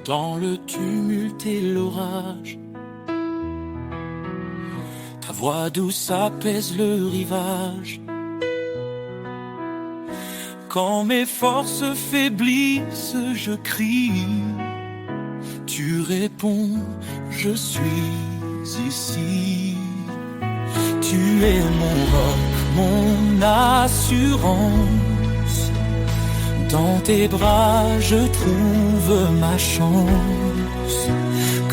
dans le tumulte et l'orage. Ta voix douce apaise le rivage. Quand mes forces faiblissent, je crie. Tu réponds, je suis ici. Tu es mon roc, mon assurance. Dans tes bras, je trouve ma chance.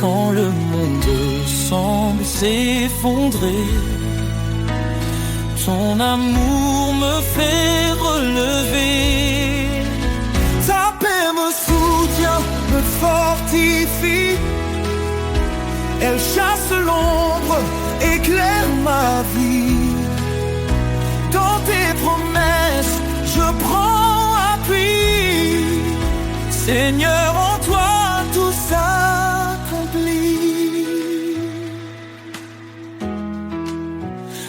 Quand le monde semble s'effondrer, ton amour me fait relever. Ta paix me soutient, me fortifie. Elle chasse l'ombre, éclaire ma vie. Dans tes promesses, je prends appui. Seigneur, en toi, tout s'accomplit.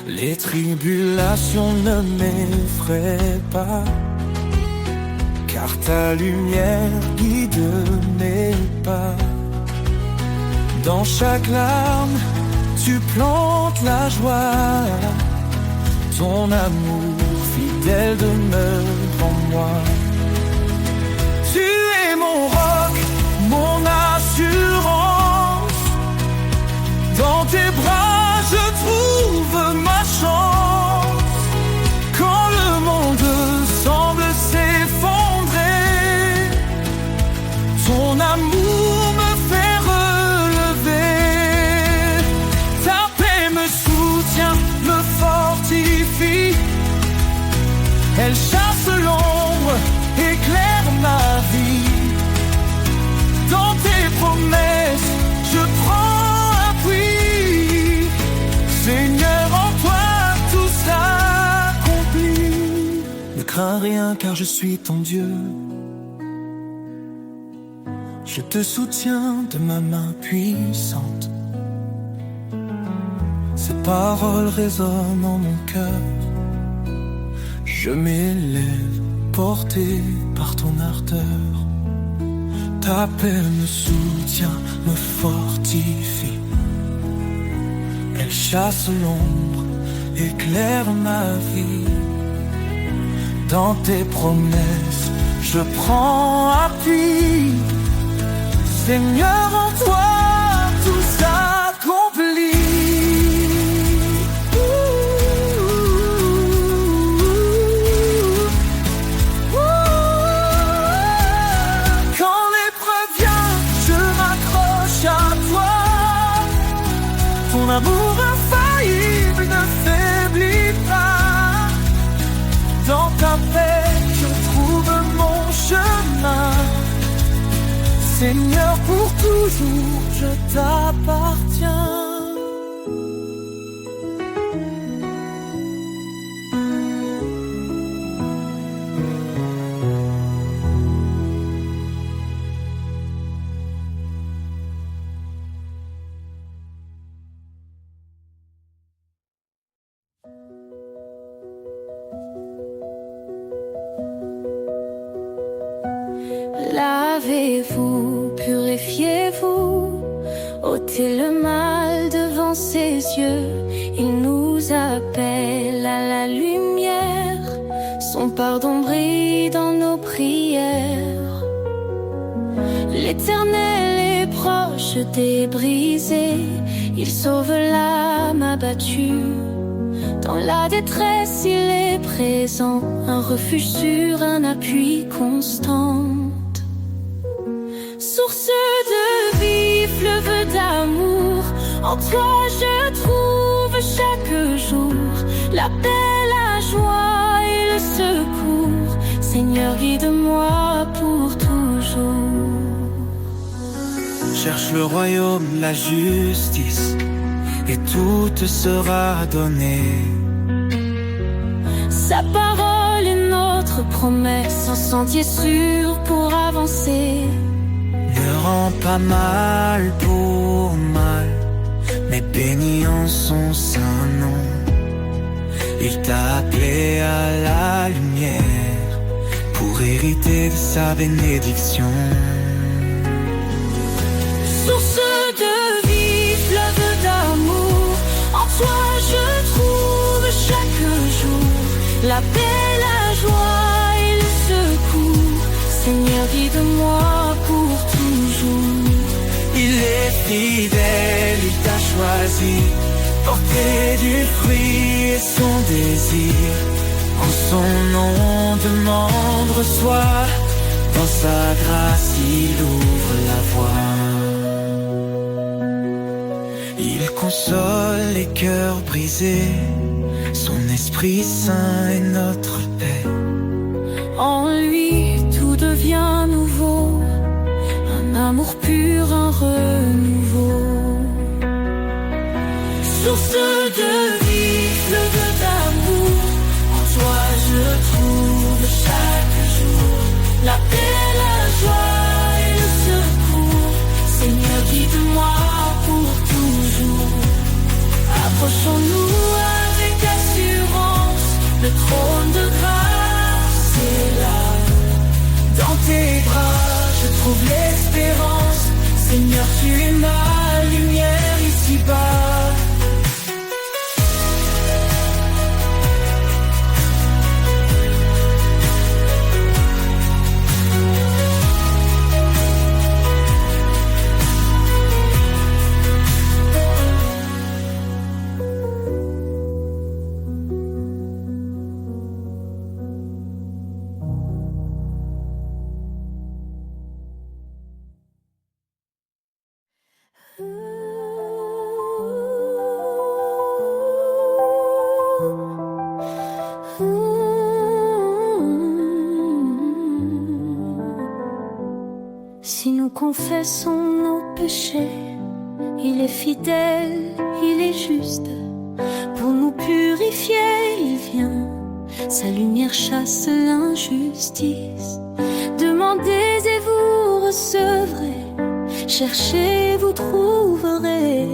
Les tribulations ne m'effraient pas, car ta lumière guide mes pas. Dans chaque larme, tu plantes la joie. Ton amour fidèle demeure en moi. Tu es mon roc, mon assurance. Dans tes bras, je trouve ma chance. Quand le monde semble s'effondrer, ton amour me fait relever. Ta paix me soutient, me fortifie. Elle chasse l'ombre, éclaire ma vie. Dans tes promesses, je prends appui. Seigneur, en toi, tout s'accomplit. Ne crains rien car je suis ton Dieu. Je te soutiens de ma main puissante. Ces paroles résonnent en mon cœur. Je m'élève, porté par ton ardeur. Ta paix me soutient, me fortifie. Elle chasse l'ombre, éclaire ma vie. Dans tes promesses, je prends appui. Seigneur, en toi, tout s'accomplit. Quand l'épreuve vient, je m'accroche à toi. Ton amour infaillible ne faiblit pas. Dans ta paix, je trouve mon chemin. Seigneur, pour toujours, je t'appartiens. Lavez-vous, purifiez-vous, ôtez le mal devant ses yeux. Il nous appelle à la lumière, son pardon brille dans nos prières. L'Éternel est proche des brisés, il sauve l'âme abattue. Dans la détresse, il est présent, un refuge sûr, un appui constant. Source de vie, fleuve d'amour, en toi je trouve chaque jour la paix, la joie et le secours. Seigneur, guide-moi pour toujours. Cherche le royaume, la justice, et tout te sera donné. Sa parole est notre promesse, un sentier sûr pour avancer. Ne rends pas mal pour mal, mais bénis en son saint nom. Il t'a appelé à la lumière pour hériter de sa bénédiction. Source de vie, fleuve d'amour, en toi je trouve chaque jour la paix, la joie et le secours. Seigneur, guide-moi pour toujours. Il est fidèle, il t'a choisi, porter du fruit et son désir. En son nom demande, reçoit, dans sa grâce il ouvre la voie. Il console les cœurs brisés, son Esprit Saint est notre paix. En lui tout devient nouveau, un amour pur, un renouveau. Source de vie, fleuve d'amour, en toi je trouve chaque jour la paix, la joie et le secours. Seigneur, guide-moi pour toujours. Approchons-nous avec assurance, le trône de grâce est là. Dans tes bras je trouve l'espérance. Seigneur, tu es ma lumière ici-bas. Si nous confessons nos péchés, il est fidèle, il est juste. Pour nous purifier, il vient. Sa lumière chasse l'injustice. Demandez et vous recevrez. Cherchez, vous trouverez.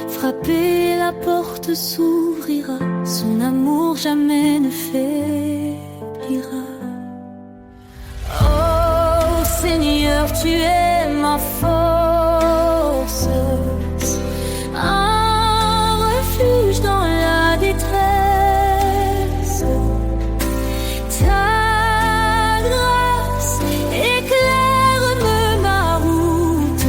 Frappez, la porte s'ouvrira. Son amour jamais ne faiblira. Oh Seigneur, tu es ma force, un refuge dans la détresse. Ta grâce éclaire ma route,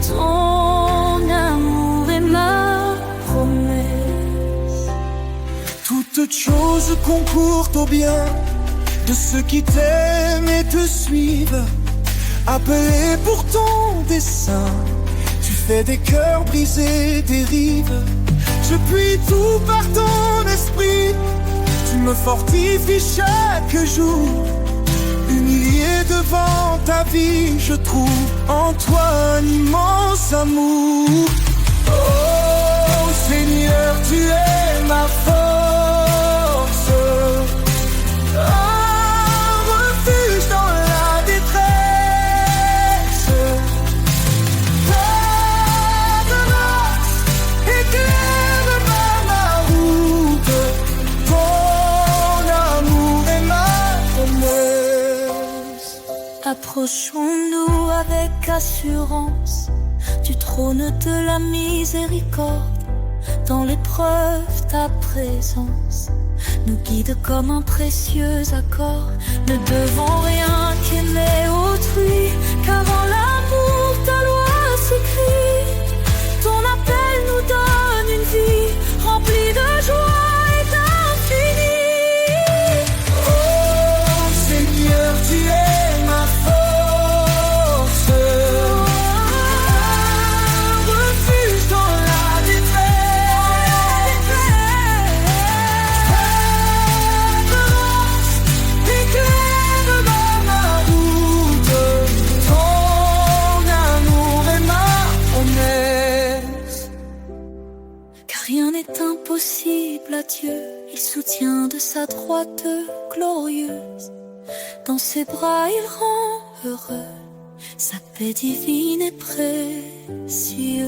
ton amour est ma promesse. Toutes choses concourent au bien de ceux qui t'aiment et te suivent. Appelé pour ton dessein, tu fais des cœurs brisés dérives. Je puis tout par ton esprit, tu me fortifies chaque jour. Humilié devant ta vie, je trouve en toi un immense amour. Oh Seigneur, tu es ma force, un refuge dans la détresse. Ta grâce éclaire ma route, ton amour est ma promesse. Approchons-nous avec assurance du trône de la miséricorde. Dans l'épreuve, ta présence nous guide comme un précieux accord. Ne devons rien qu'aimer autrui, car en l'amour ta loi s'écrit. Ton appel nous donne une vie remplie de joie et d'infini. Oh Seigneur, tu es ma force, un refuge dans la détresse. Ta grâce éclaire ma route, ton amour est ma promesse. Car rien n'est impossible à Dieu, il soutient de sa droite glorieuse. Dans ses bras il rend heureux, sa paix divine est précieuse.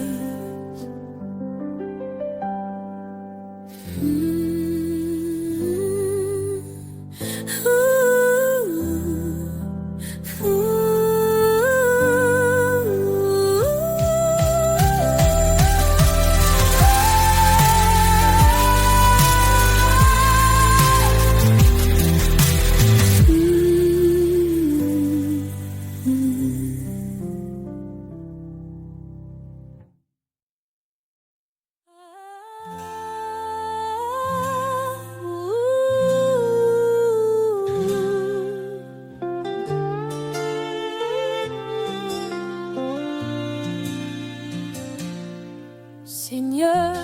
Seigneur,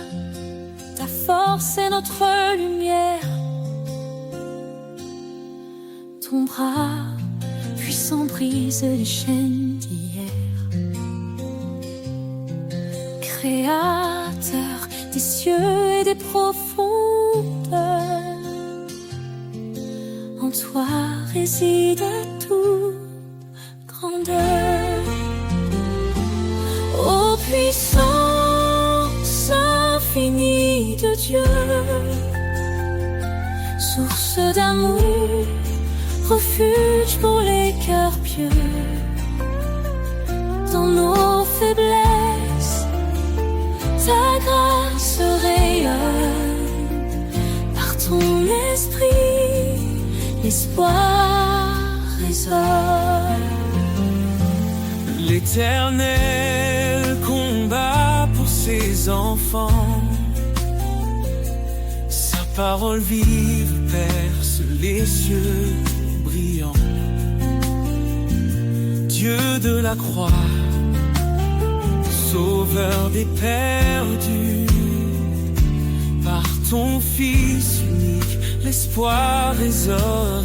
ta force est notre lumière. Ton bras puissant brise les chaînes d'hier. Créateur des cieux et des profondeurs, en toi réside toute grandeur. Ô puissance infinie de Dieu, source d'amour, refuge pour les cœurs pieux. Dans nos faiblesses, ta grâce rayonne. Par ton esprit, l'espoir résonne. L'Éternel combat pour ses enfants. Sa parole vive perce les cieux brillants. Dieu de la croix, sauveur des perdus, par ton Fils unique, l'espoir résonne.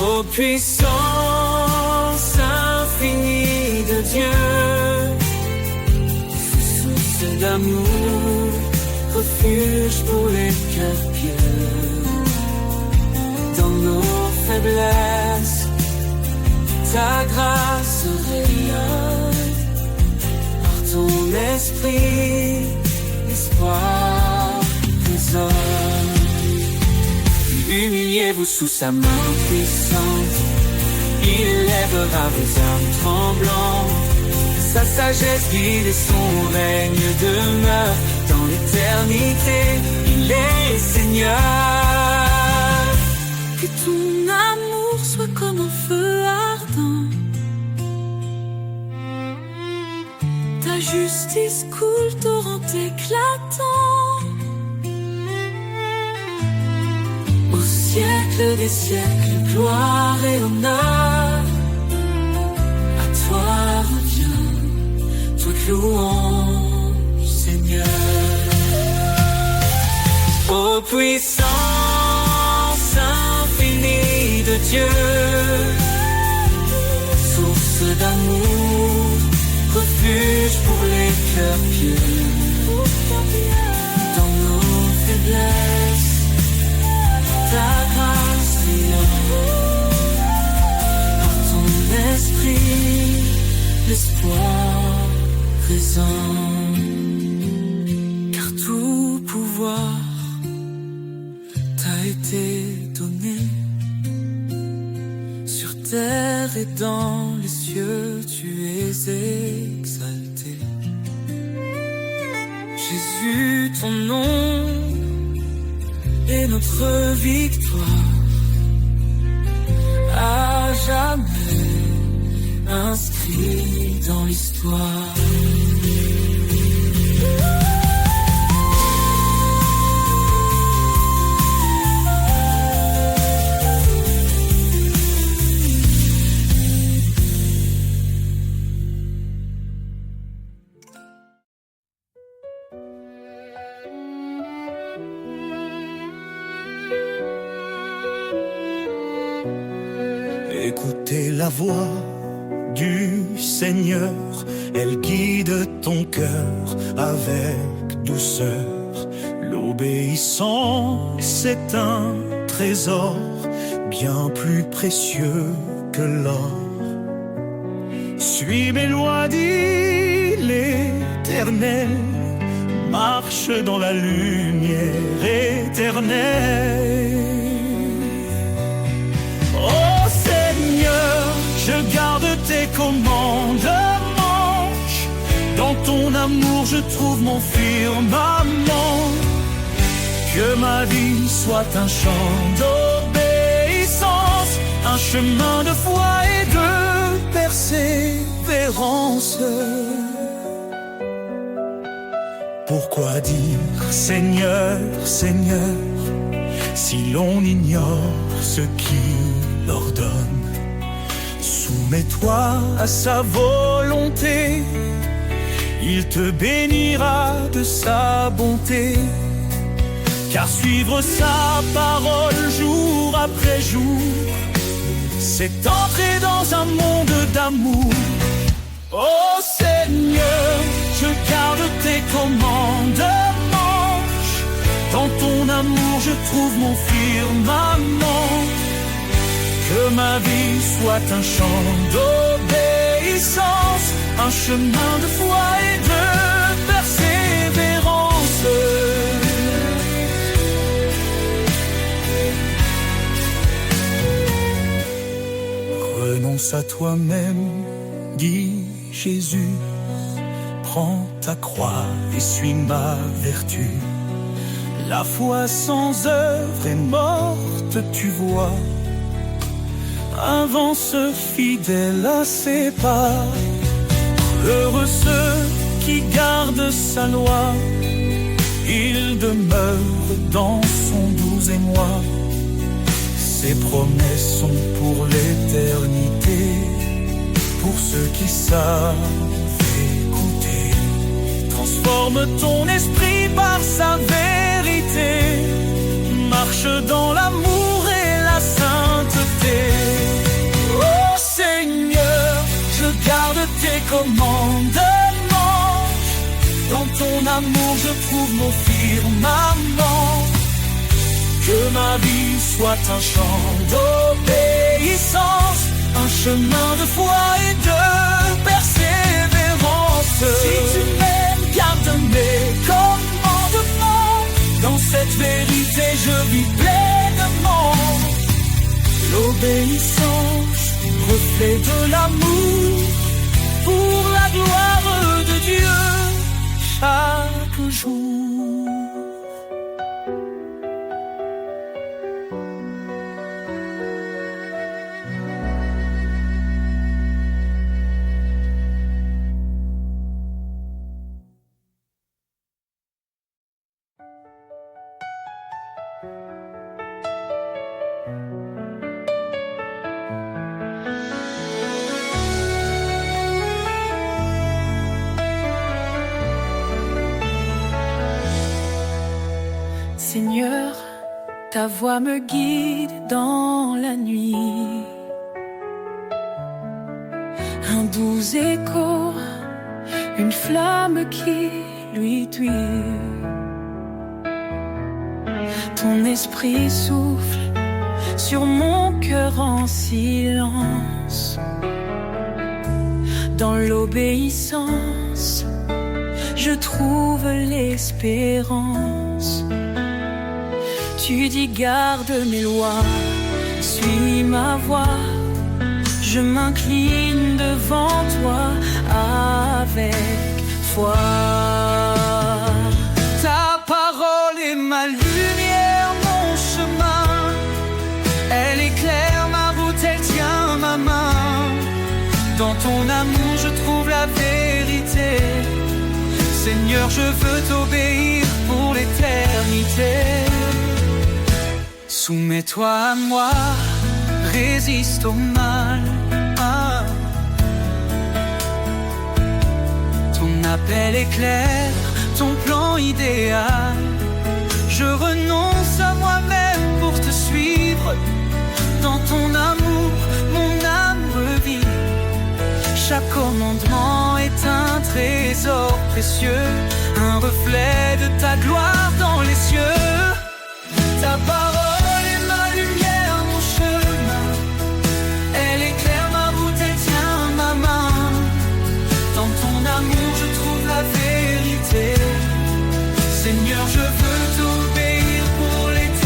Ô puissance infinie de Dieu, source d'amour, refuge pour les cœurs pieux. Dans nos faiblesses, ta grâce rayonne. Par ton esprit, l'espoir résonne. Humiliez-vous sous sa main puissante, il élèvera vos âmes tremblantes. Sa sagesse guide et son règne demeure dans l'éternité. Il est Seigneur. Que ton amour soit comme un feu ardent, ta justice coule torrent éclatant. Au siècle des siècles, gloire et honneur, à toi revient toute louange, Seigneur. Ô puissance infinie de Dieu, source d'amour, refuge pour les cœurs pieux. Dans nos faiblesses, ta grâce rayonne. Par ton esprit, l'espoir résonne. Car tout pouvoir t'a été donné, sur terre et dans les cieux, tu es exalté. Jésus, ton nom est notre victoire, à jamais inscrit dans l'histoire. Écoutez la voix du Seigneur, elle guide ton cœur avec douceur. L'obéissance est un trésor bien plus précieux que l'or. Suis mes lois, dit l'Éternel, marche dans la lumière éternelle. Oh Seigneur, je garde tes commandements. Dans ton amour je trouve mon firmament. Que ma vie soit un chant d'obéissance, un chemin de foi et de persévérance. Pourquoi dire Seigneur, Seigneur, si l'on ignore ce qu'il ordonne? Soumets-toi à sa volonté, il te bénira de sa bonté. Car suivre sa parole jour après jour, c'est entrer dans un monde d'amour. Oh Seigneur, je garde tes commandements. Dans ton amour je trouve mon firmament. Que ma vie soit un chant d'obéissance, un chemin de foi et de persévérance. Renonce à toi-même, dit Jésus, prends ta croix et suis ma vertu. La foi sans œuvre est morte, tu vois. Avance fidèle à ses pas. Heureux ceux qui gardent sa loi, il demeure dans son doux émoi. Ses promesses sont pour l'éternité, pour ceux qui savent écouter. Transforme ton esprit par sa vérité, marche dans l'amour et la sainteté. Oh Seigneur, je garde tes commandements. Dans ton amour je trouve mon firmament. Que ma vie soit un chant d'obéissance, un chemin de foi et de persévérance. Si tu m'aimes, garde mes commandements. Dans cette vérité je vis pleinement. L'obéissance, reflet de l'amour, pour la gloire de Dieu, chaque jour. Seigneur, ta voix me guide dans la nuit. Un doux écho, une flamme qui lui tuit. Ton esprit souffle sur mon cœur en silence. Dans l'obéissance, je trouve l'espérance. Tu dis garde mes lois, suis ma voix. Je m'incline devant toi avec foi. Ta parole est ma lumière, mon chemin. Elle éclaire ma route, elle tient ma main. Dans ton amour je trouve la vérité. Seigneur, je veux t'obéir pour l'éternité. Soumets-toi à moi, résiste au mal. Ton appel est clair, ton plan idéal. Je renonce à moi-même pour te suivre. Dans ton amour, mon âme revit. Chaque commandement est un trésor précieux, un reflet de ta gloire dans les cieux. Ta parole est ma lumière, mon chemin. Elle éclaire ma route, elle tient ma main. Dans ton amour je trouve la vérité. Seigneur, je veux t'obéir pour l'éternité.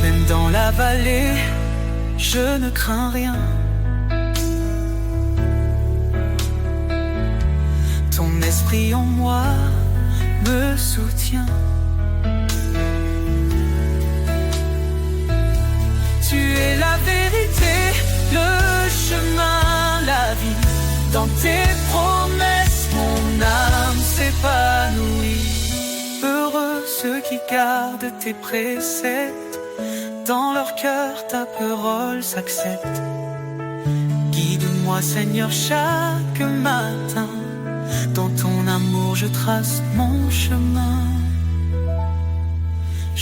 Même dans la vallée, je ne crains rien. Ton esprit en moi me soutient. gardent tes préceptes, dans leur cœur ta parole s'accepte. Guide-moi Seigneur chaque matin, dans ton amour je trace mon chemin.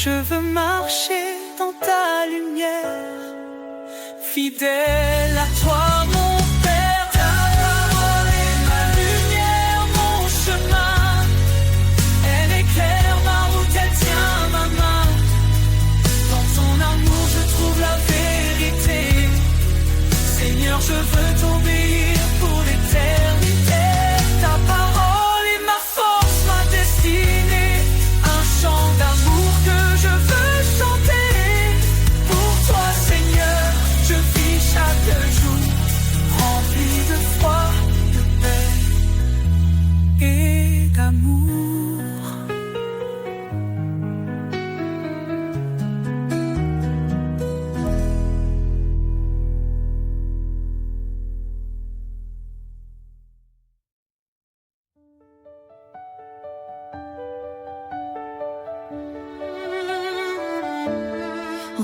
Je veux marcher dans ta lumière, fidèle à toi mon Père. Ta parole est ma lumière, mon chemin. Elle éclaire ma route, elle tient ma main. Dans ton amour je trouve la vérité. Seigneur, je veux t'obéir pour l'éternité. Ta parole est ma force, ma destinée. Un chant d'amour que je veux chanter. Pour toi Seigneur, je vis chaque jour rempli de foi, de paix et d'amour.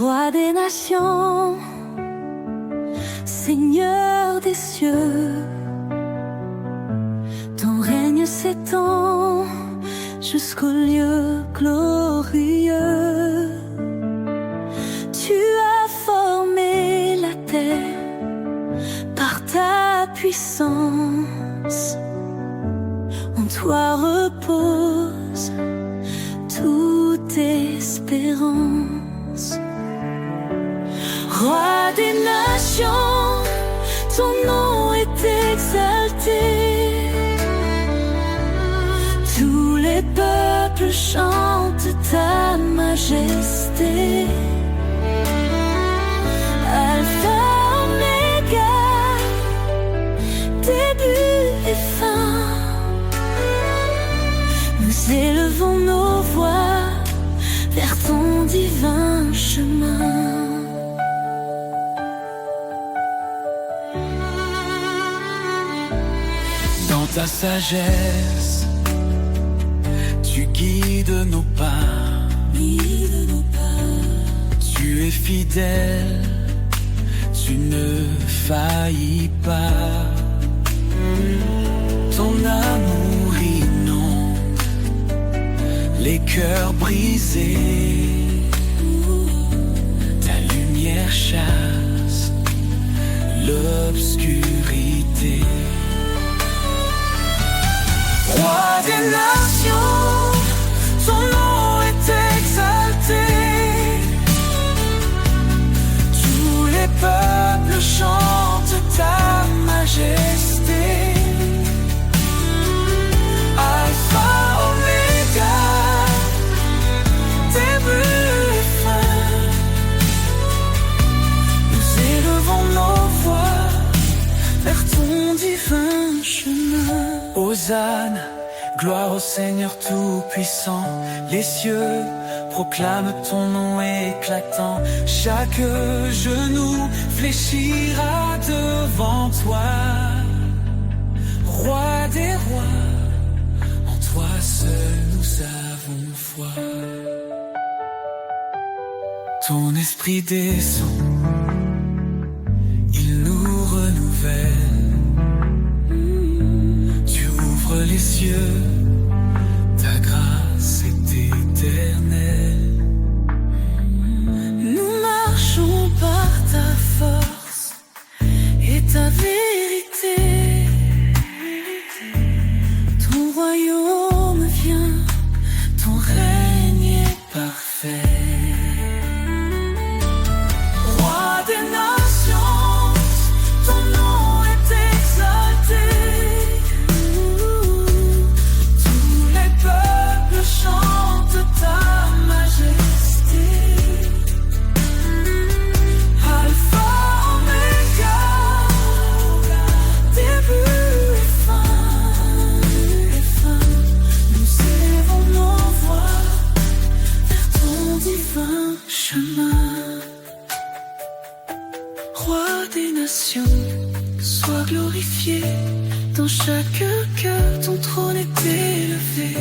Roi des nations, Seigneur des cieux, ton règne s'étend jusqu'au lieu glorieux. Tu as formé la terre par ta puissance. En toi repose toute espérance. Roi des nations, ton nom est exalté. Tous les peuples chantent ta majesté. Alpha, Oméga, début et fin. Nous élevons nos voix vers ton divin chemin. Dans ta sagesse, tu guides nos pas. Tu es fidèle, tu ne faillis pas. Ton amour inonde les cœurs brisés. Ta lumière chasse l'obscurité. Roi des nations, ton nom est exalté. Tous les peuples chantent ta majesté. Alpha, Oméga, début et fin. Nous élevons nos voix vers ton divin chemin. Hosanna, gloire au Seigneur Tout-Puissant. Les cieux proclament ton nom éclatant. Chaque genou fléchira devant toi. Roi des rois, en toi seul nous avons foi. Ton esprit descend, il nous renouvelle. Les cieux, ta grâce est éternelle. Nous marchons par ta force et ta vérité. Ton royaume vient, ton règne est parfait. Roi des nations, ton nom est exalté. Chante ta majesté. Alpha, Oméga, début et fin. Nous élevons nos voix vers ton divin chemin. Roi des nations, sois glorifié. Dans chaque cœur, ton trône est élevé.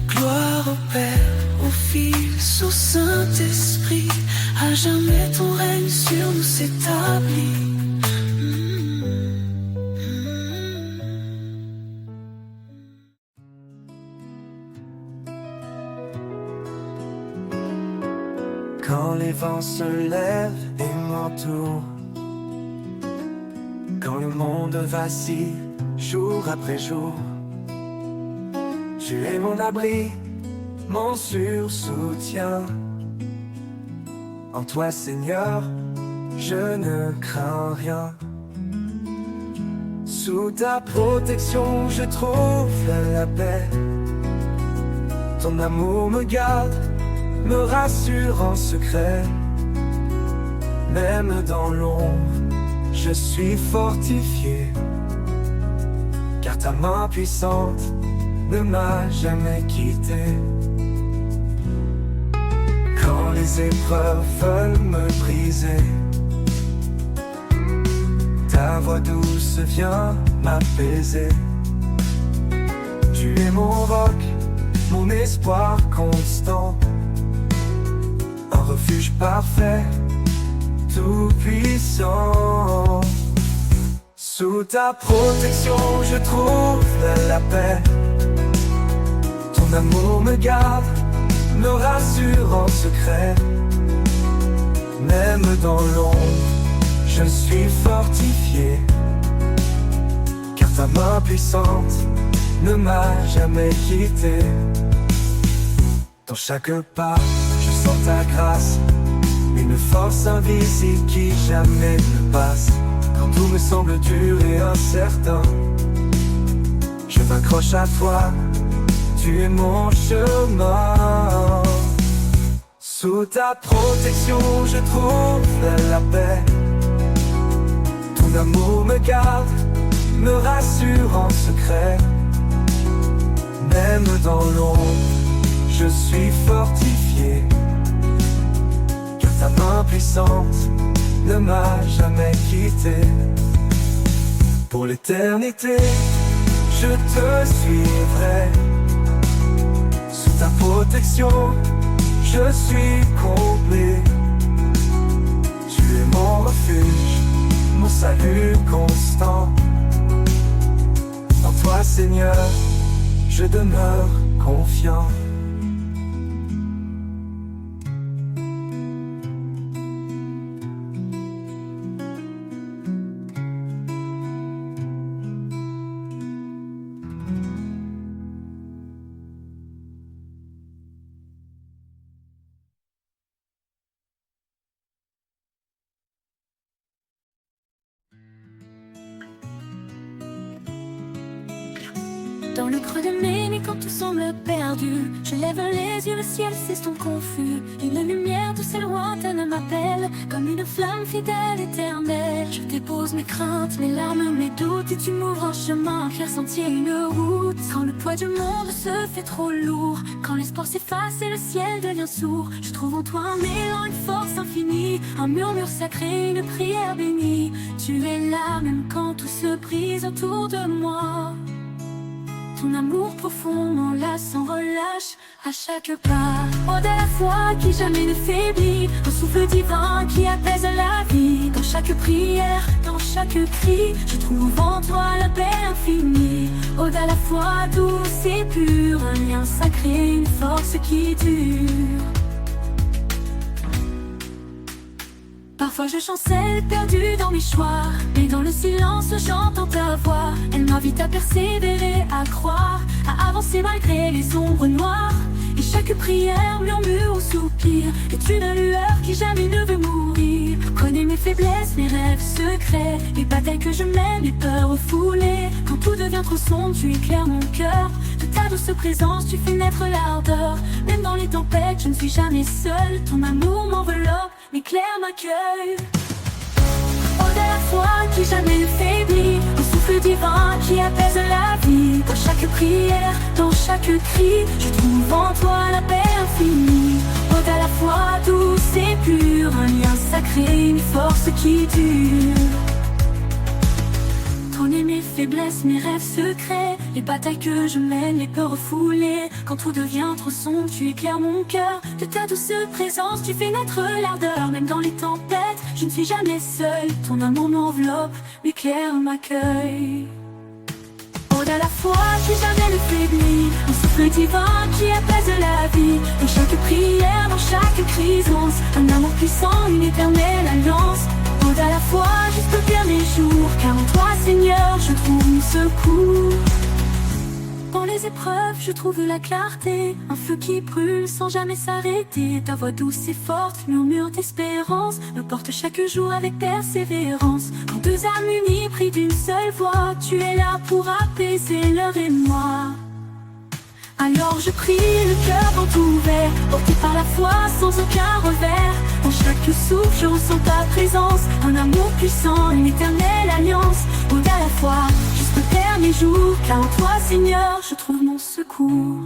Gloire au Père, au Fils fils au Saint-Esprit, à jamais ton règne sur nous s'établit. Quand les vents se lèvent et m'entourent, quand le monde vacille jour après jour, tu es mon abri, mon sûr soutien. En toi, Seigneur, je ne crains rien. Sous ta protection, je trouve la paix. Ton amour me garde, me rassure en secret. Même dans l'ombre, je suis fortifié, car ta main puissante ne m'a jamais quitté. Quand les épreuves veulent me briser, ta voix douce vient m'apaiser. Tu es mon roc, mon espoir constant, un refuge parfait, tout puissant. Sous ta protection, je trouve la paix. Ton amour me garde, me rassure en secret. Même dans l'ombre, je suis fortifié, car ta main puissante ne m'a jamais quitté. Dans chaque pas, je sens ta grâce, une force invisible qui jamais ne passe. Quand tout me semble dur et incertain, je m'accroche à toi, tu es mon chemin. Sous ta protection, je trouve la paix. Ton amour me garde, me rassure en secret. Même dans l'ombre, je suis fortifié, car ta main puissante ne m'a jamais quitté. Pour l'éternité, je te suivrai. Sous ta protection, je suis comblé. Tu es mon refuge, mon salut constant. En toi, Seigneur, je demeure confiant. Dans le creux de mes nuits quand tout semble perdu, je lève les yeux, le ciel s'estompe confus. Une lumière douce et lointaine m'appelle, comme une flamme fidèle éternelle. Je dépose mes craintes, mes larmes, mes doutes, et tu m'ouvres un chemin, un clair sentier, une route. Quand le poids du monde se fait trop lourd, quand l'espoir s'efface et le ciel devient sourd, je trouve en toi un élan, une force infinie, un murmure sacré, une prière bénie. Tu es là même quand tout se brise autour de moi. Ton amour profond m'enlace sans relâche à chaque pas. Oh, de la foi qui jamais ne faiblit, un souffle divin qui apaise la vie. Dans chaque prière, dans chaque cri, je trouve en toi la paix infinie. Oh, de la foi douce et pure, un lien sacré, une force qui dure. Parfois je chancelle, perdue dans mes choix, mais dans le silence j'entends ta voix. Elle m'invite à persévérer, à croire, à avancer malgré les ombres noires. Et chaque prière, murmure ou soupir est une lueur qui jamais ne veut mourir. Connais mes faiblesses, mes rêves secrets, les batailles que je mène, mes peurs refoulées. Quand tout devient trop sombre, tu éclaires mon cœur. De ta douce présence, tu fais naître l'ardeur. Même dans les tempêtes, je ne suis jamais seule. Ton amour m'enveloppe, m'éclaire, m'accueille. Oh, de la foi qui jamais ne faiblit, un souffle divin qui apaise la vie. Dans chaque prière, dans chaque cri, je trouve en toi la paix infinie. Oh, de la foi douce et pure, un lien sacré, une force qui dure. Ton aimé faiblesses, mes rêves secrets, les batailles que je mène, les peurs refoulées. Quand tout devient trop sombre, tu éclaires mon cœur. De ta douce présence, tu fais naître l'ardeur. Même dans les tempêtes, je ne suis jamais seule. Ton amour m'enveloppe, m'éclaire, m'accueille. Aude à la foi, je suis jamais le faibli. Un souffle divin qui apaise la vie. Dans chaque prière, dans chaque crise, un amour puissant, une éternelle alliance. Aude à la foi, jusqu'au dernier jour, car en toi, Seigneur, je trouve mon secours. Dans les épreuves, je trouve la clarté, un feu qui brûle sans jamais s'arrêter. Ta voix douce et forte, murmure d'espérance, me porte chaque jour avec persévérance. Quand deux âmes unies prient d'une seule voix, tu es là pour apaiser leur émoi. Alors je prie, le cœur grand ouvert, porté par la foi sans aucun revers. Dans chaque souffle, je ressens ta présence, un amour puissant, une éternelle alliance. Aude à la foi, jusqu'au dernier jour, car en toi, Seigneur, je trouve mon secours.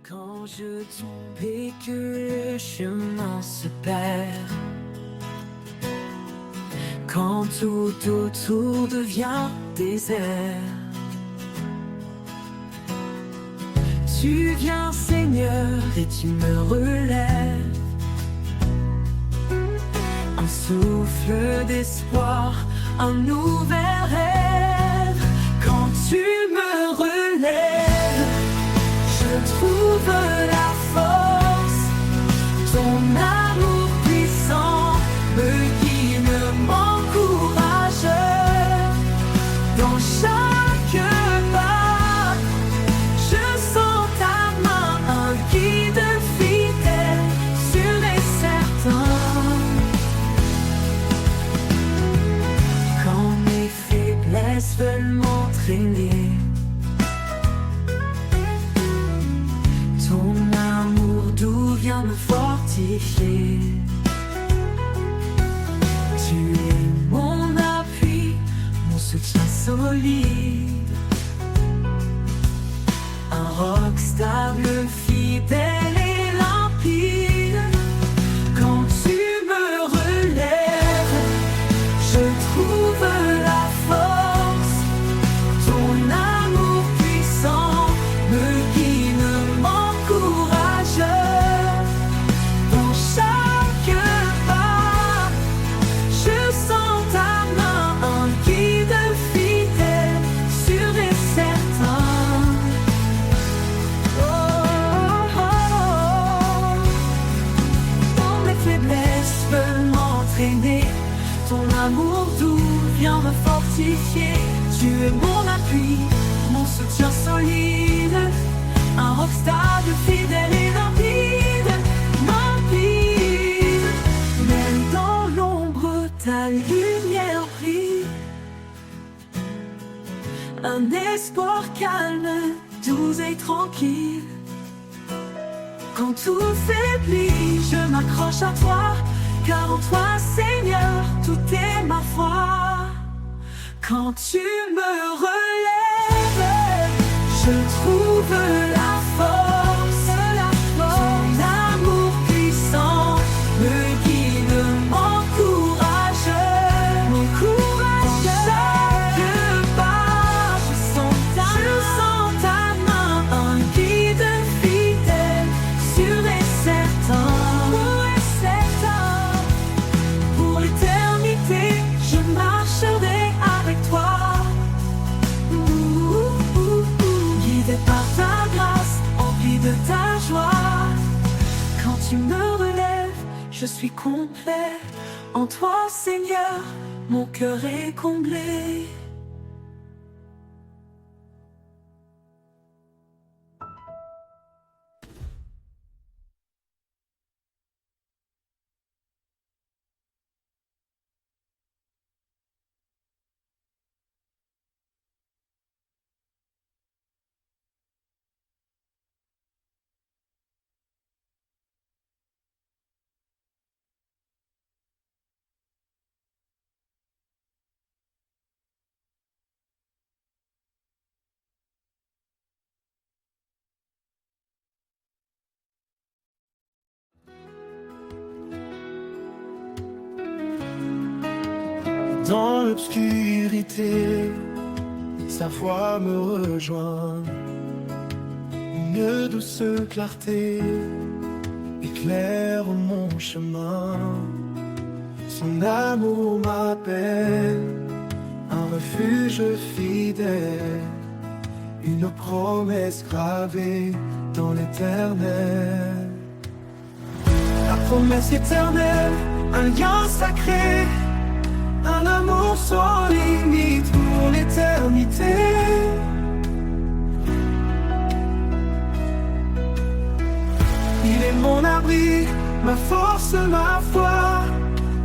Quand je tombe et que le chemin se perd, quand tout autour devient désert, tu viens, Seigneur, et tu me relèves. Un souffle d'espoir, un nouvel rêve. Quand tu me relèves, je trouve la force. Ton amour puissant me guide, m'encourage. Dans chaque pas, je sens ta main, un guide fidèle, sûr et certain. Quand mes faiblesses veulent m'entraîner, ton amour doux vient me fortifier. Tu es mon appui, mon soutien solide. Un roc stable, fidèle et limpide. Quand tu me relèves, je trouve la force. Ton amour puissant me guide, m'encourage. Dans chaque pas, je sens ta main, un guide fidèle, sûr et certain. Oh, oh, oh. Quand mes faiblesses veulent m'entraîner, ton amour doux vient me fortifier. Tu es mon appui, mon soutien solide. Un roc stable, fidèle et limpide, limpide. Même dans l'ombre, ta lumière brille. Un espoir calme, doux et tranquille. Quand tout faiblit, je m'accroche à toi, car en toi, Seigneur, tout est ma foi. Quand tu me relèves, je trouve la force, ton amour puissant me guide, m'encourage, m'encourage. Dans chaque pas, je sens ta main, un guide fidèle, sûr et certain. Pour l'éternité, je marcherai avec toi. Guidé par ta grâce, empli de ta joie. Quand tu me relèves, je suis complet. En toi, Seigneur, mon cœur est comblé. Dans l'obscurité, sa voix me rejoint. Une douce clarté éclaire mon chemin. Son amour m'appelle, un refuge fidèle, une promesse gravée dans l'éternel. La promesse éternelle, un lien sacré, un amour sans limite pour l'éternité. Il est mon abri, ma force, ma foi,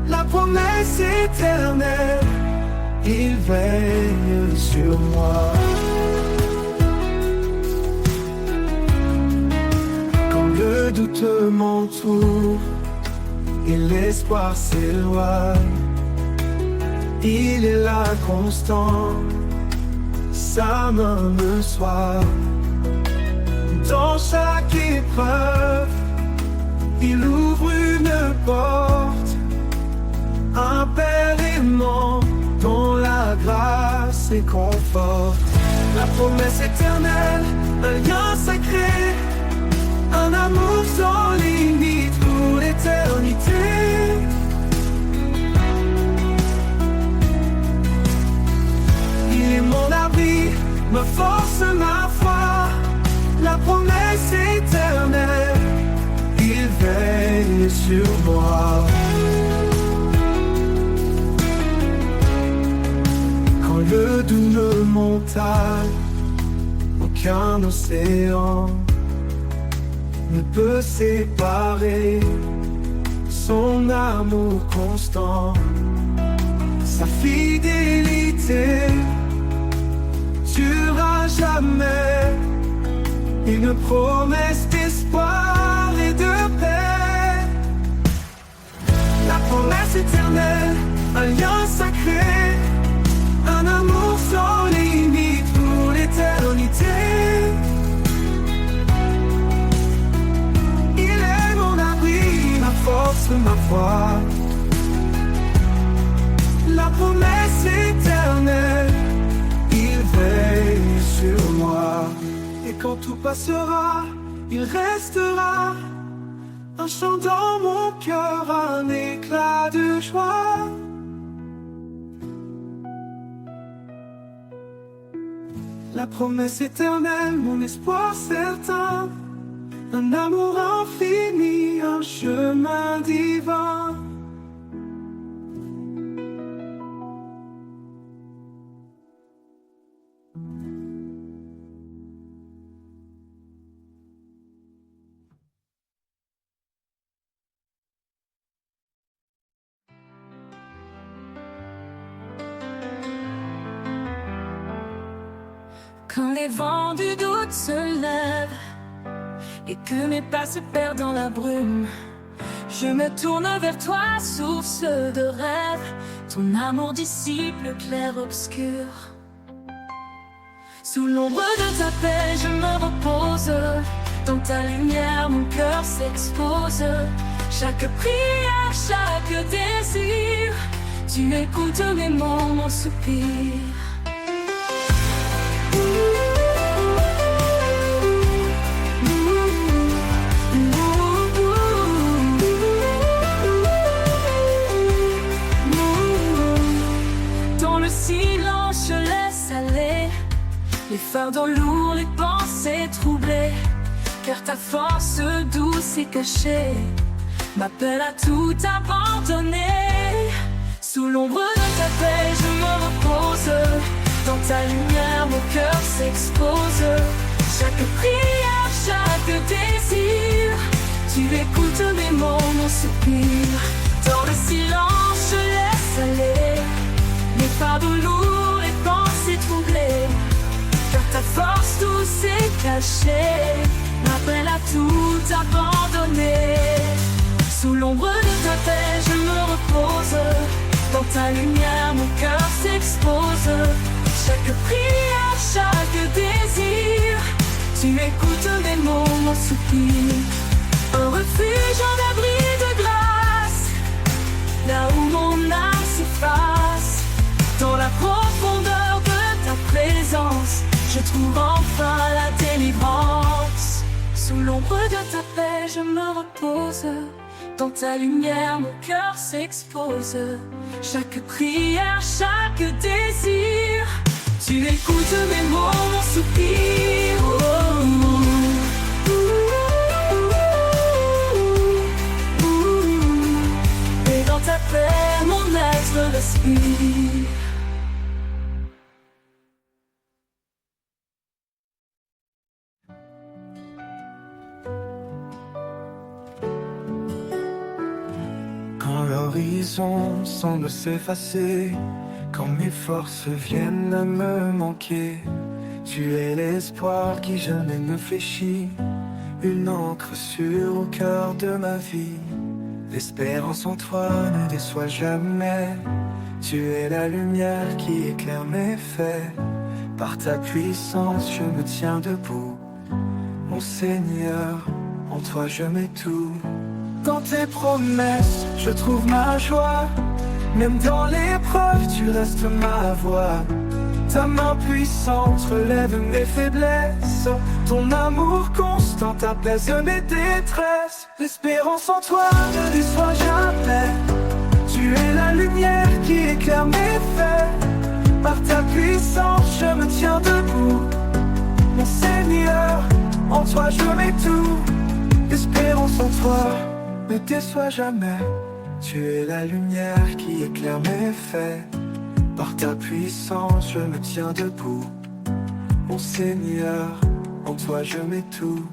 la promesse éternelle, il veille sur moi. Quand le doute m'entoure et l'espoir s'éloigne, il est là constant, sa main me soigne. Dans chaque épreuve, il ouvre une porte, un père aimant dont la grâce et conforte. La promesse éternelle, un lien sacré, un amour sans limite pour l'éternité. Il est mon abri, ma force, ma foi, la promesse éternelle, il veille sur moi. Quand le doute montagne, aucun océan ne peut séparer son amour constant, sa fidélité durera jamais. Une promesse d'espoir et de paix. La promesse éternelle, un lien sacré, un amour sans limite pour l'éternité. Il est mon abri, ma force, ma foi, la promesse éternelle, il veille sur moi. Et quand tout passera, il restera un chant dans mon cœur, un éclat de joie. La promesse éternelle, mon espoir certain, un amour infini, un chemin divin. Quand les vents du doute se lèvent et que mes pas se perdent dans la brume, je me tourne vers toi, source de rêve, ton amour dissipe le clair-obscur. Sous l'ombre de ta paix, je me repose, dans ta lumière, mon cœur s'expose. Chaque prière, chaque désir, tu écoutes mes mots, mon soupir. Les fardeaux lourds, les pensées troublées, car ta force douce et cachée m'appelle à tout abandonner. Sous l'ombre de ta paix, je me repose, dans ta lumière, mon cœur s'expose. Chaque prière, chaque désir, tu écoutes mes mots, mon soupir. Dans le silence, je laisse aller les fardeaux lourds, les pensées troublées, car ta force douce et cachée m'appelle à tout abandonner. Sous l'ombre de ta paix, je me repose, dans ta lumière, mon cœur s'expose. Chaque prière, chaque désir, tu écoutes mes mots, mon soupir. Un refuge, un abri de grâce, là où mon âme s'efface. l'ombre de ta paix, je me repose. Dans ta lumière, mon cœur s'expose. Chaque prière, chaque désir, tu écoutes mes mots, mon soupir. Et dans ta paix, mon être respire. Quand l'horizon semble s'effacer, quand mes forces viennent à me manquer, tu es l'espoir qui jamais ne fléchit, une encre sûre au cœur de ma vie. L'espérance en toi ne déçoit jamais, tu es la lumière qui éclaire mes faits. Par ta puissance je me tiens debout, mon Seigneur, en toi je mets tout. Dans tes promesses, je trouve ma joie. Même dans l'épreuve, tu restes ma voix. Ta main puissante relève mes faiblesses. Ton amour constant apaise mes détresses. L'espérance en toi ne déçoit jamais. Tu es la lumière qui éclaire mes faits. Par ta puissance, je me tiens debout. Mon Seigneur, en toi je mets tout. L'espérance en toi ne déçois jamais. Tu es la lumière qui éclaire mes faits. Par ta puissance je me tiens debout. Mon Seigneur, en toi je mets tout.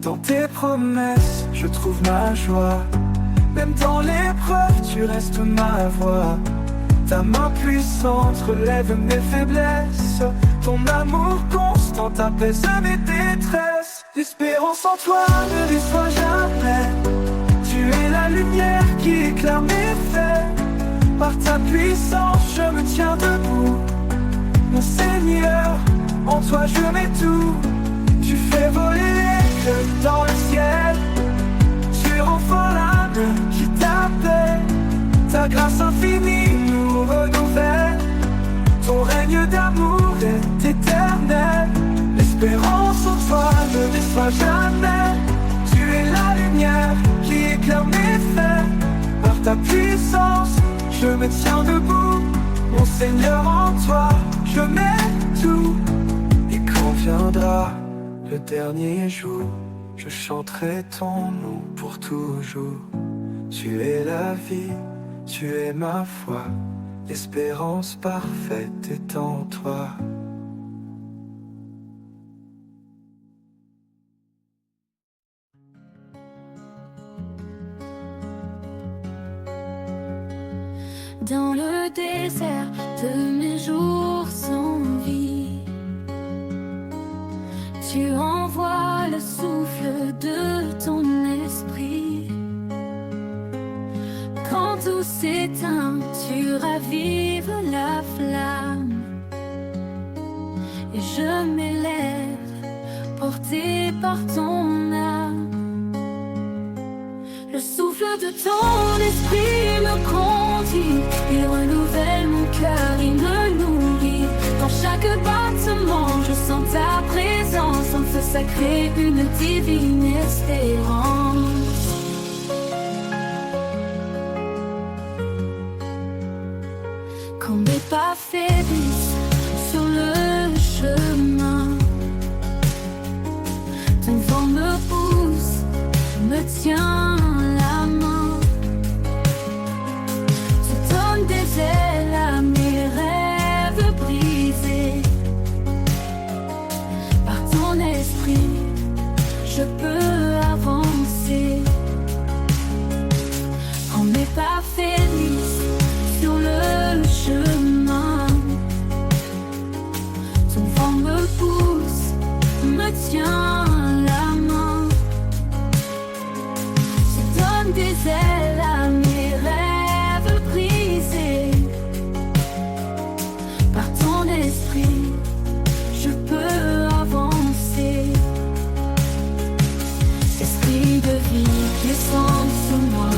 Dans tes promesses je trouve ma joie. Même dans l'épreuve tu restes ma voix. Ta main puissante relève mes faiblesses. Ton amour constant apaise mes détresses. L'espérance en toi ne déçoit jamais. Tu es la lumière qui éclaire mes faits. Par ta puissance je me tiens debout. Mon Seigneur, en toi je mets tout. Tu fais voler les cœurs dans le ciel. Tu rends fort l'âme qui t'appelle. Ta grâce infinie nous renouvelle. Ton règne d'amour est éternel. L'espérance en toi ne déçoit jamais. Tu es la lumière qui éclaire mes faits. Par ta puissance, je me tiens debout. Mon Seigneur, en toi, je mets tout. Et quand viendra le dernier jour, je chanterai ton nom pour toujours. Tu es la vie, tu es ma foi. L'espérance parfaite est en toi. Dans le désert de mes jours sans vie, tu envoies le souffle de ton esprit. Quand tout s'éteint, tu ravives la flamme. Et je m'élève, porté par ton âme. Le souffle de ton esprit me conduit. Il renouvelle mon cœur, il me nourrit. Dans chaque battement, je sens ta présence. En feu sacré, une divine espérance. Quand mes pas faiblissent sur le chemin, ton vent me pousse, me tient la main. Tu donnes des ailes à mes rêves brisés. Par ton esprit, je peux avancer. Quand mes pas faiblissent sur le chemin, ton vent me pousse, me tient la main. Tu donnes des ailes à mes rêves brisés. Par ton esprit, je peux avancer. Esprit de vie, descend sur moi.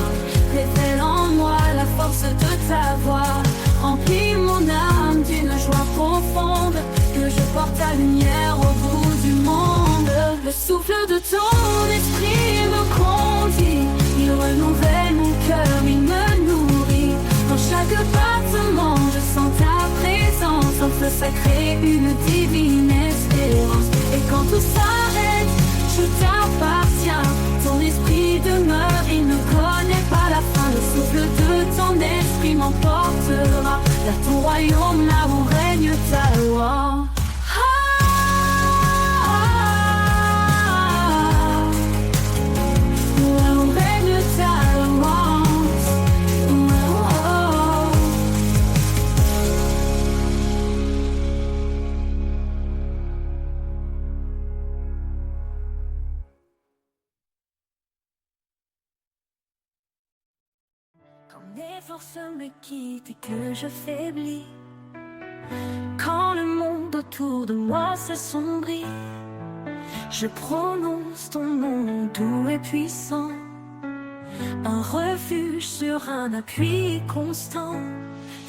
Révèle en moi la force de ta voix. Remplis mon âme d'une joie profonde. Que je porte ta lumière au bout du monde. Le Souffle de ton esprit me conduit, il renouvelle mon cœur, il me nourrit. Dans chaque battement, je sens ta présence, un feu sacré, une divine espérance. Et quand tout s'arrête, je t'appartiens. Ton esprit demeure, il ne connaît pas la fin. Le souffle de ton esprit m'emportera vers ton royaume, là où règne ta loi. Quand mes forces me quittent et que je faiblis, quand le monde autour de moi s'assombrit, je prononce ton nom doux et puissant, un refuge sur un appui constant.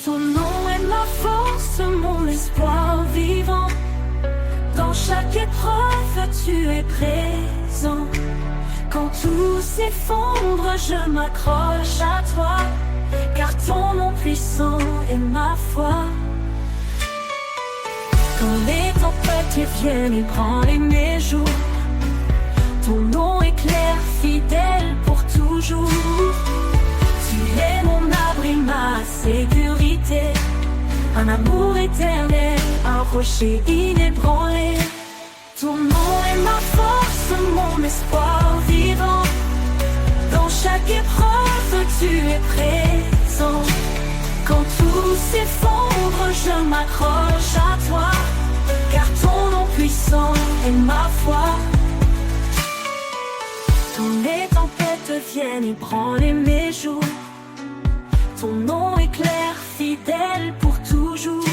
Ton nom est ma force, mon espoir vivant. Dans chaque épreuve, tu es présent. Quand tout s'effondre, je m'accroche à toi, car ton nom puissant est ma foi. Quand les tempêtes viennent ébranler mes jours, ton nom est clair, fidèle pour toujours. Tu es mon abri, ma sécurité, un amour éternel, un rocher inébranlé. Ton nom est ma force, mon espoir vivant. Dans chaque épreuve, tu es présent. Quand tout s'effondre, je m'accroche à toi, car ton nom puissant est ma foi. Quand les tempêtes viennent ébranler mes jours, ton nom est clair, fidèle pour toujours.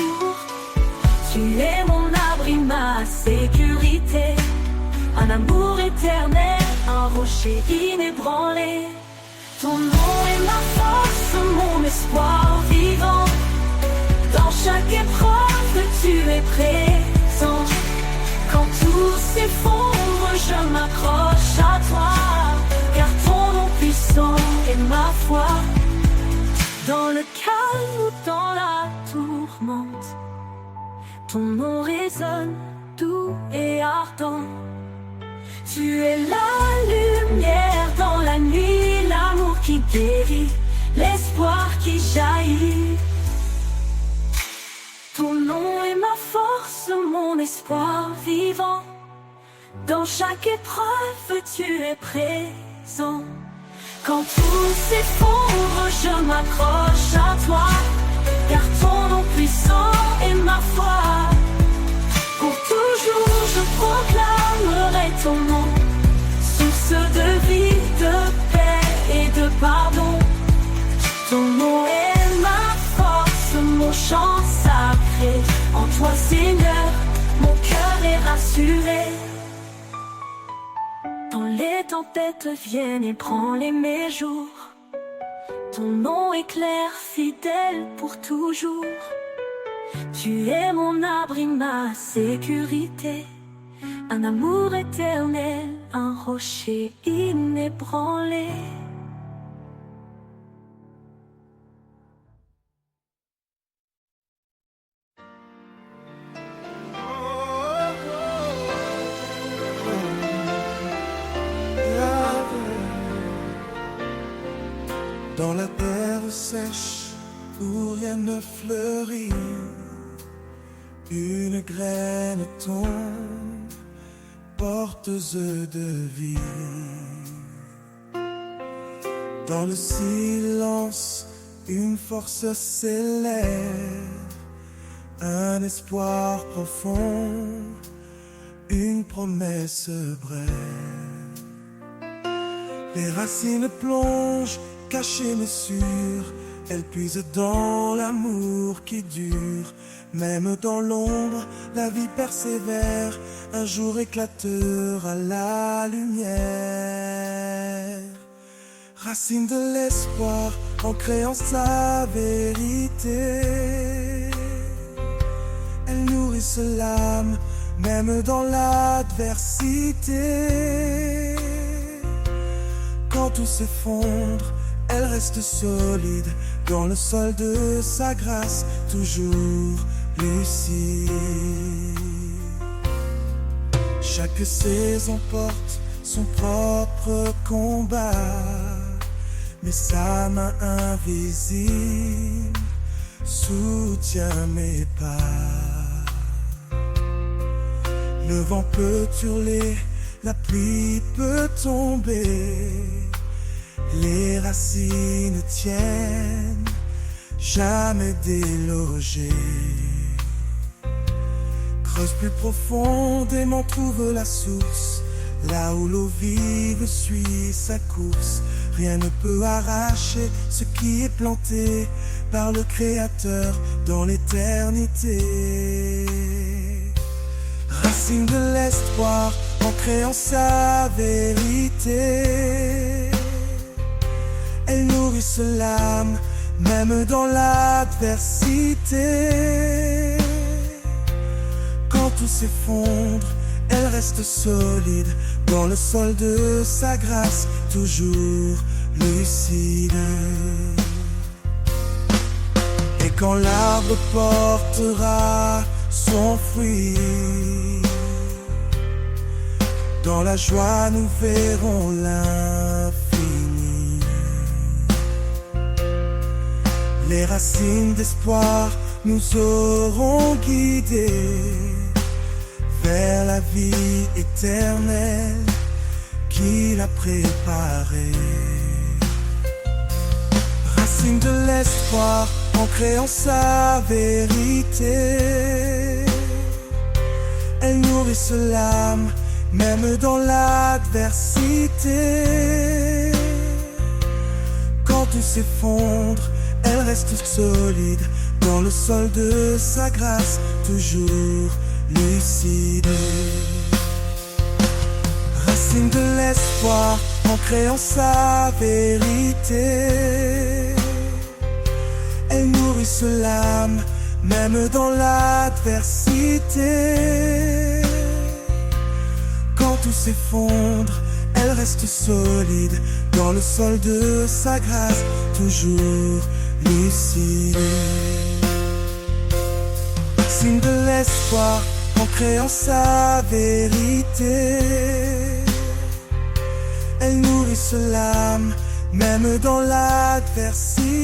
Tu es mon abri, ma sécurité, un amour éternel, un rocher inébranlé. Ton nom est ma force, mon espoir vivant. Dans chaque épreuve, tu es présent. Quand tout s'effondre, je m'accroche à toi, car ton nom puissant est ma foi. Dans le calme ou dans la tourmente, ton nom résonne doux et ardent. Tu es la lumière dans la nuit, l'amour qui guérit, l'espoir qui jaillit. Ton nom est ma force, mon espoir vivant. Dans chaque épreuve, tu es présent. Quand tout s'effondre, je m'accroche à toi, car ton nom puissant est ma foi. Pour toujours, je proclamerai ton nom, source de vie, de paix et de pardon. Ton nom est ma force, mon chant sacré. En toi, Seigneur, mon cœur est rassuré. Quand les tempêtes viennent ébranler mes jours, ton nom est clair, fidèle pour toujours. Tu es mon abri, ma sécurité, un amour éternel, un rocher inébranlé. Dans la terre sèche où rien ne fleurit, une graine tombe, porteuse de vie. Dans le silence, une force s'élève, un espoir profond, une promesse brève. Les racines plongent, cachées mais sûres, elles puisent dans l'amour qui dure. Même dans l'ombre, la vie persévère, un jour éclatera la lumière. Racine de l'espoir, ancrée en sa vérité, elles nourrissent l'âme même dans l'adversité. Quand tout s'effondre, elle reste solide dans le sol de sa grâce, toujours lucide. Chaque saison porte son propre combat, mais sa main invisible soutient mes pas. Le vent peut hurler, la pluie peut tomber, les racines tiennent, jamais délogées. Creuse plus profondément, trouve la source, là où l'eau vive suit sa course. Rien ne peut arracher ce qui est planté par le Créateur dans l'éternité. Racine de l'espoir, ancrée en sa vérité. Elle nourrit l'âme, même dans l'adversité. Quand tout s'effondre, elle reste solide dans le sol de sa grâce, toujours lucide. Et quand l'arbre portera son fruit, dans la joie nous verrons l'infini. Les racines d'espoir nous auront guidés vers la vie éternelle qu'il a préparée. Racine de l'espoir, ancrée en sa vérité. Elle nourrit l'âme, même dans l'adversité. Quand tout s'effondre, elle reste solide dans le sol de sa grâce, toujours lucide. Racine de l'espoir, ancrée en sa vérité. Elle nourrit l'âme, même dans l'adversité. Quand tout s'effondre, elle reste solide dans le sol de sa grâce, toujours lucide. Racine de l'espoir, ancrée en sa vérité. Elle nourrit l'âme, même dans l'adversité.